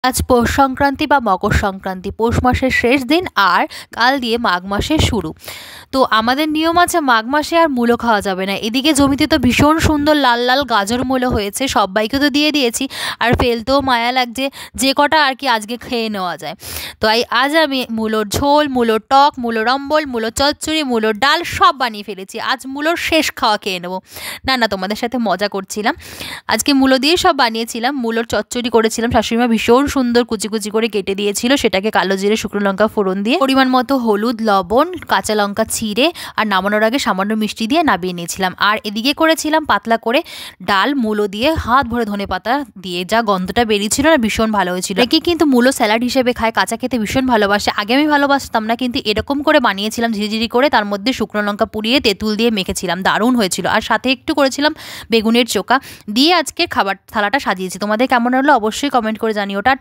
আজ পৌষ সংক্রান্তি বা মকর সংক্রান্তি, পৌষ মাসের শেষ দিন আর কাল দিয়ে মাঘ মাসের শুরু। তো আমাদের নিয়ম আছে মাঘ মাসে আর মূলো খাওয়া যাবে না। এদিকে জমিতে তো ভীষণ সুন্দর লাল লাল গাজর মূলো হয়েছে, সবাইকে তো দিয়ে দিয়েছি, আর ফেলতেও মায়া লাগছে, যে কটা আর কি আজকে খেয়ে নেওয়া যায়। তো আজ আমি মূলোর ঝোল, মূলোর টক, মূলোর অম্বল, মূলোর চচ্চড়ি, মূলোর ডাল সব বানিয়ে ফেলেছি। আজ মূলোর শেষ খাওয়া খেয়ে নেবো। না তোমাদের সাথে মজা করছিলাম। আজকে মূলো দিয়ে সব বানিয়েছিলাম। মূলোর চচ্চড়ি করেছিলাম, শাশুড়িমা ভীষণ সুন্দর কুচি কুচি করে কেটে দিয়েছিল, সেটাকে কালো জিরে শুকনো লঙ্কা ফোড়ন দিয়ে পরিমাণ মতো হলুদ, লবণ, কাঁচা লঙ্কা ছিঁড়ে আর নামানোর আগে সামান্য মিষ্টি দিয়ে নামিয়ে নিয়েছিলাম। আর এদিকে করেছিলাম পাতলা করে ডাল মূলো দিয়ে, হাত ভরে ধনেপাতা দিয়ে, যা গন্ধটা বেরিয়েছিল না, ভীষণ ভালো হয়েছিল। একে কিন্তু মূলো স্যালাড হিসেবে খায়, কাঁচা খেতে ভীষণ ভালোবাসে। আগে আমি ভালোবাসতাম না, কিন্তু এরকম করে বানিয়েছিলাম ঝিরিঝিরি করে, তার মধ্যে শুকনো লঙ্কা পুড়িয়ে তেঁতুল দিয়ে মেখেছিলাম, দারুণ হয়েছিল। আর সাথে একটু করেছিলাম বেগুনের চোখা দিয়ে আজকে খাবার থালাটা সাজিয়েছি। তোমাদের কেমন হলো অবশ্যই কমেন্ট করে জানিও। টাটা।